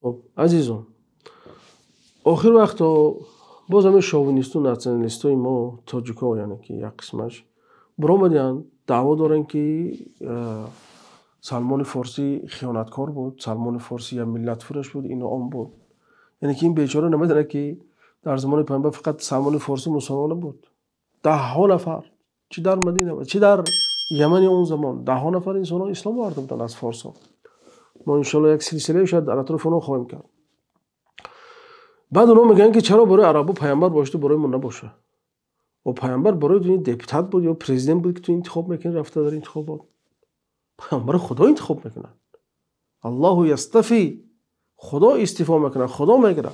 خب عزیزان، آخر وقتا باز همین شوونیست و ناسیونالیست های ما تاجیکا یعنی که یک قسمش برآمدن دعوا دارن که سلمان فارسی خیانتکار بود، سلمان فارسی یا ملت فرش بود، اینا آن بود. یعنی که این بیچاره نمیدونه که در زمان پیامبر فقط سلمان فارسی مسلمان بود. 10 نفر چی در مدینه بود چی در یمن اون زمان 10 نفر انسان ها اسلام آورده بودن از فارس ها. ما انشالله یک سلسله شاید در اطراف اونها خواهیم کرد. بعد اونا میگن که چرا برای عربو پیامبر باشه برای ما نباشه؟ و پیامبر برای تو دپوتات بود یا پرزیدنت بود که تو انتخاب میکنی رفته در انتخابات؟ پیامبر خدا انتخاب میکنه. الله یستفی، خدا استفا میکنه، خدا میگره.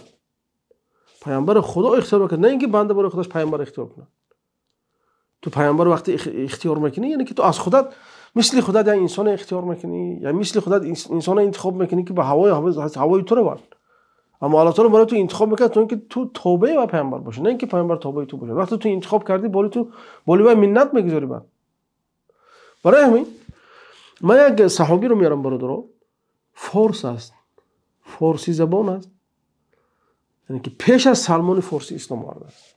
پیامبر خدا اختیار میکنه، نه اینکه بنده برای خودش پیامبر اختیار کنه. تو پیامبر وقتی اختیار میکنی یعنی که تو از خودت مثل خودت یا انسان اختیار میکنی یا مثل خودت انسان انتخاب میکنی که به هوای تو رو برد. اما الله تعالی برای تو انتخاب میکنه تو اینکه تو توبه و پیامبر باشه، نه اینکه پیامبر توبه تو باشه. وقتی تو انتخاب کردی بالی و منت میگذاری بعد. برای همین من یک صحابی رو میارم برادرها، فارس است، فارسی زبان است، یعنی که پیش از سلمان فارسی اسلام آورده است.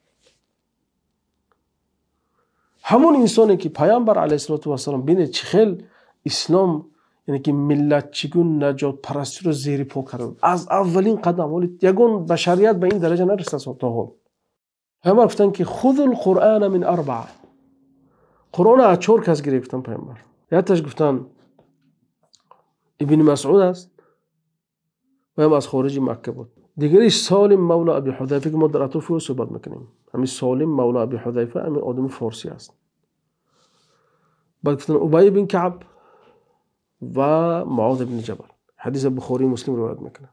همون انسانی که پیامبر علیه السلام بینه چه خیل اسلام یعنی که ملت چگون نجات پرستی رو زیر پا کرد از اولین قدم، ولی یگون بشریت به این درجه نرسیده تا حال. پیامبر گفتن که خذ القرآن من 4، قرآن از 4 کس گرفتن پیامبر. یادش گفتن ابن مسعود است و هم از خارج مکه بود. دیگری سالم مولا ابی حذیفه که ما در اطراف او صحبت میکنیم. همین سالم مولا ابی حذیفه همین آدم فارسی است. بعد گفتن ابی بن کعب و معاذ بن جبل. حدیث بخاری مسلم روایت میکنه.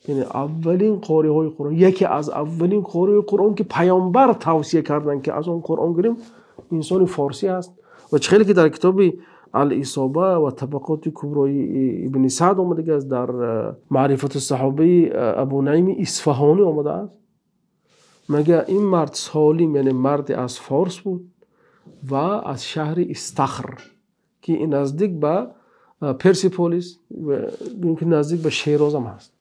یعنی اولین قاری های قرآن، یکی از اولین قاری قرآن که پیامبر توصیه کردن که از اون قرآن گیریم انسان فارسی است. و چه خیلی که در کتاب الاصابه و طبقات کبرای ابن سعد آمده است، در معرفت الصحابه ابو نعیم اصفهانی آمده است، مگه این مرد سالم یعنی مرد از فارس بود و از شهر استخر که این نزدیک به پرسیپولیس و که نزدیک به شیراز هم هست.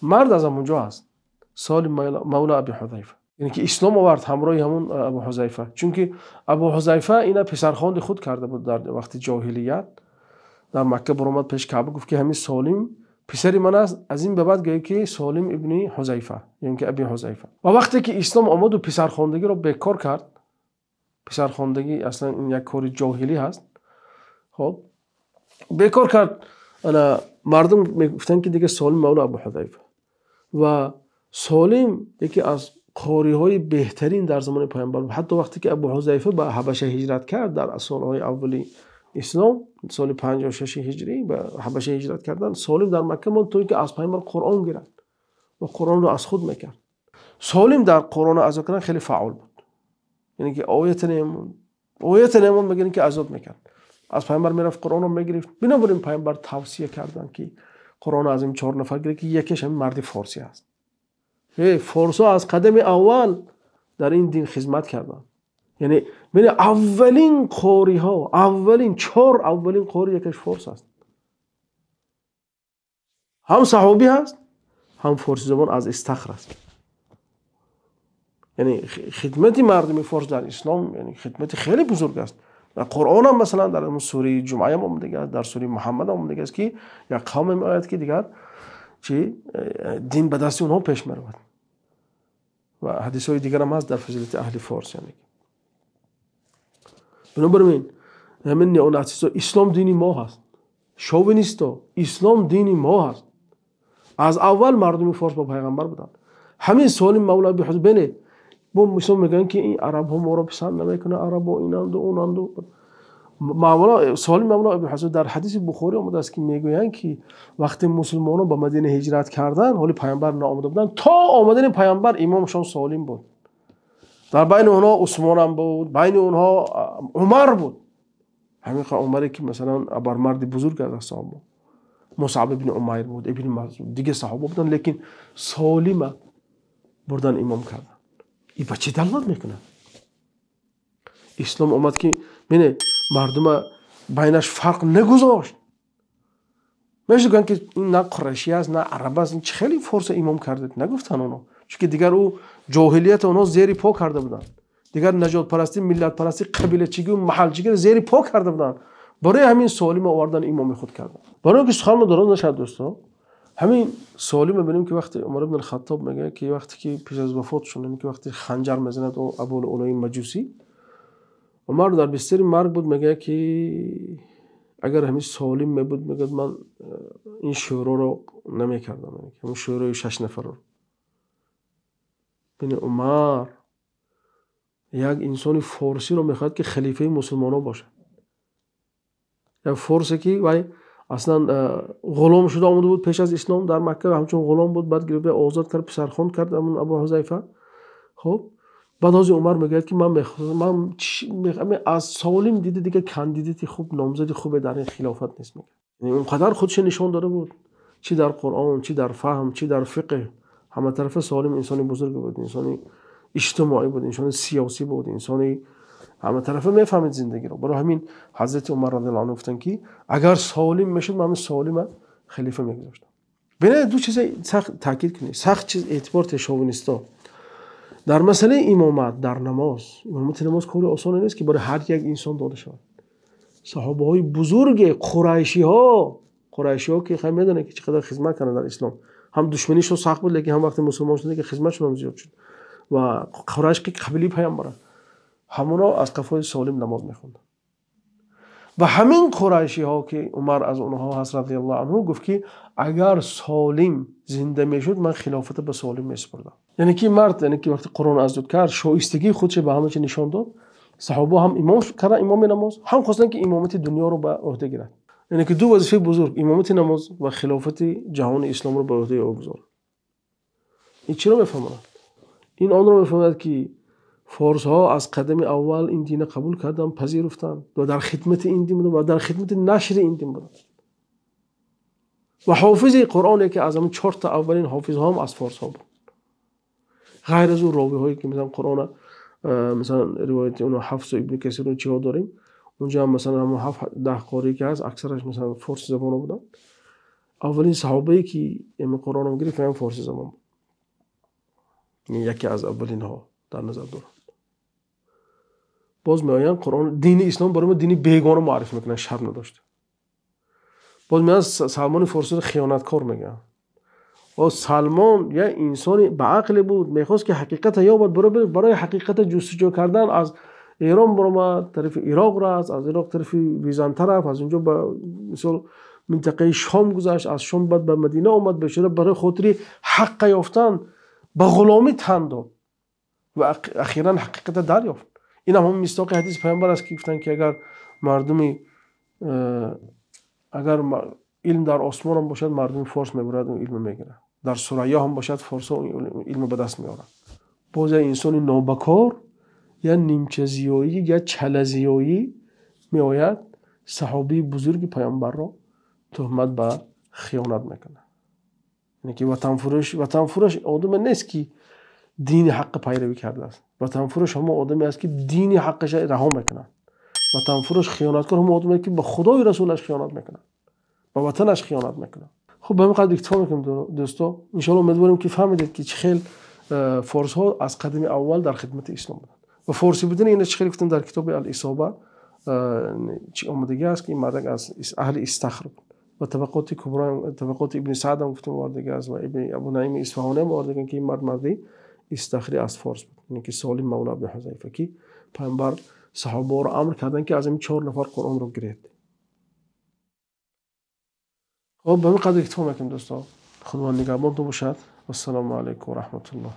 مرد از همونجا هست، سالم مولا ابی حذیفه، یعنی که اسلام آورد همراه همون ابو حذیفه. چون که ابو حذیفه اینا پسرخواند خود کرده بود در وقت جاهلیت. در مکه برآمد پیش کعبه گفت که همین سالم پسری من است، از این به بعد گویا که سالم ابن حذیفه یعنی که ابی حذیفه. و وقتی که اسلام آمد و پسرخواندگی رو بیکار کرد، پسرخواندگی اصلا این یک کار جاهلی هست، خب بیکار کرد، انا مردم میگفتن که دیگه سالم مولا ابو حذیفه. و سالم یکی از قاری های بهترین در زمان پیامبر، حتی وقتی که ابو حذیفه به حبشه هجرت کرد در سالهای اولی اسلام، سال 56 هجری به حبشه هجرت کردن، سالم در مکه ماند تا اینکه از پیامبر قرآن گرفت و قرآن رو از خود میکرد. سالم در قرآن اذان کردن خیلی فعال بود، یعنی که آیت نیمون میگن که اذان میکرد، از پیامبر میرفت قرآن رو میگرفت. بنابراین پیامبر توصیه کردن که قرآن از این 4 نفر گرفت که یکیش همین مرد فارسی است. فارسا از قدم اول در این دین خدمت کردن. یعنی بین اولین قاری ها، اولین قاری یکیش فارس است. هم صحابی هست، هم فارسی زبان از استخر است. یعنی خدمت مردم فارس در اسلام یعنی خدمت خیلی بزرگ است. در قرآن هم مثلا در سوره جمعه هم آمده است، در سوره محمد هم آمده است که یک قوم میآید که دیگر دین به دست اونها پیش میرود. و حدیث های دیگر هم هست در فضیلت اهل فارس. یعنی بنابراین همین نئوناتیستا اسلام دینی ما هست، شوونیستا اسلام دینی ما هست. از اول مردم فارس با پیغمبر بودن. همین سالم مولا ابی حذیفه با مسلمان میگن که این عرب ها ما رو پسند نمیکنه، عرب ها اینند و اونند. مولا سالم مولا ابی حذیفه در حدیث بخاری آمده است که میگویند که وقتی مسلمانان به مدینه هجرت کردن حالی پیامبر نآمده بودن، تا آمدن پیامبر امامشان سالم بود. در بین اونها عثمان هم بود، بین اونها عمر بود. همین عمری که مثلا ابرمرد بزرگ از صحابه، مصعب ابن عمیر بود، ابن مسعود، دیگه صحابه بودن، لیکن سالم بردن امام کردن. این بچه دلالت میکنه اسلام اومد که بینه مردم بینش فرق نگذاشت. میشه گفتن که این نه قریشی است نه عرب است، این خیلی فارس امام کرده، نگفتن اونو، چون که دیگر او جاهلیت اونها زیر پا کرده بودن، دیگر نجات پرستی، ملت پرستی، قبیله چگی و محل چگی زیر پا کرده بودن. برای همین سالم آوردن امام خود کردن. برای اینکه سخن ما درست نشد دوستان، همین سالی میبینیم که وقتی عمر بن الخطاب میگه که وقتی که پیش از وفات شد، یعنی که وقتی خنجر میزند ابو العلای مجوسی، عمر در بستر مرگ بود، میگه که اگر همین سالم میبود میگه من این شورا رو نمیکردم، یعنی همون شورای 6 نفر رو. ببین عمر یک انسان فارسی رو میخواد که خلیفه مسلمان ها باشه، یک فارسی که وای اصلا غلام شده آمده بود پیش از اسلام در مکه، همچون غلام بود، بعد گرفته آزاد کرد، پسرخوان کرد همون ابو حذیفه. خب بعد از عمر میگه که من از سالم دیده دیگه کاندیدیت خوب، نامزد خوب در این خلافت نیست. میگه یعنی اونقدر خودش نشون داده بود، چی در قرآن، چی در فهم، چی در فقه، همه طرف سالم انسانی بزرگ بود، انسانی اجتماعی بود، انسان سیاسی بود، انسانی همه طرفه میفهمید زندگی رو. برای همین حضرت عمر رضی الله عنه گفتن که اگر سالم میشد من سالم خلیفه میگذاشتم. ببین دو چیز سخت تاکید کنید، سخت چیز اعتبار تشاونیستا در مسئله امامت در نماز، امامت نماز کار آسان نیست که برای هر یک انسان داده شود. صحابه های بزرگ قریشی ها که خیلی میدونن که چقدر خدمت کردن در اسلام، هم دشمنیشون سخت بود لیکن هم وقتی مسلمان شدن که خدمتشون هم زیاد شد و قریش که قبیله پیامبرن، همونا از قفای سالم نماز میخوندن. و همین قریشی ها که عمر از اونها هست رضی الله عنه گفت که اگر سالم زنده میشد من خلافت به سالم میسپردم. یعنی که مرد، یعنی که وقتی قرآن ازد کرد شایستگی خودش به همه چی نشان داد، صحابه هم امام کردن، امام نماز، هم خواستن که امامت دنیا رو به عهده گیرن. یعنی که دو وظیفه بزرگ، امامت نماز و خلافت جهان اسلام رو به عهده او بگذارن. این چی رو میفهمند؟ این آن رو میفهمند که فارس ها از قدم اول این دین قبول کردن، پذیرفتن و در خدمت این دین بودن و در خدمت نشر این دین بودن. و حافظ قرآن که از همون 4 تا اولین حافظ ها هم از فارس ها بود. غیر از اون راوی هایی که مثلا قرآن مثلا روایت اون حفص و ابن کثیر رو چیها داریم، اونجا هم مثلا هم 7-10 قاری که هست اکثرش مثلا فارسی زبان بودن. اولین صحابه‌ای که این قرآن رو گرفت هم فارسی زبان بود. یکی از اولین ها در نظر دارم. باز میآیند قرآن دین اسلام برای ما دینی بیگانه معرفی میکنه، شر نداشته. باز میاد سلمان فارسی رو خیانتکار میگه. و سلمان یه انسانی به عقل بود، میخواست که حقیقت یابد، برای حقیقت جستجو کردن از ایران برآمد، طرف عراق رفت، از عراق طرف ویزان طرف، از اونجا به مثلا منطقه شام گذشت، از شام بعد به مدینه آمد، بشره برای خاطر حق یافتن به غلامی تن داد و اخیرا حقیقت دریافت. این هم مصداق حدیث پیامبر است که گفتن که اگر مردمی اگر علم در آسمان هم باشد مردم فارس میبرد و علم میگیرن، در ثریا هم باشد فارس علم به دست میارن. باز انسان نابکار یا نیمچه زیایی یا چله زیایی میآید صحابی بزرگ پیامبر را تهمت به خیانت میکنه. یعنی که وطن فروش آدم نیست که دین حق پیروی کرده است. وطن فروش هم آدمی است که دین حقش رها میکنه. وطن فروش خیانتکار هم آدمی است که به خدای رسولش خیانت میکنه، با وطنش خیانت میکنه. خب به همین قدر اکتفا میکنم دوستا. ان شاء الله امیدوارم که فهمیدید که چه فارس ها از قدم اول در خدمت اسلام بودند و فارسی بودن این چه گفتم در کتاب الاصابه چی آمدگی است که این مرد از اهل استخر بود و طبقات کبرا، طبقات ابن سعد هم گفتم واردگی است و ابن ابو نعیم اصفهانی هم واردگی که این مردی استخری از فارس بود، یعنی که سالم مولا ابن حذیفه که پیامبر صحابه را امر کردند که از این 4 نفر قرآن رو گرفت. خب به همین قدر اکتفا میکنم دوستا. خداوند نگهبانتون باشد. السلام علیکم و رحمت الله.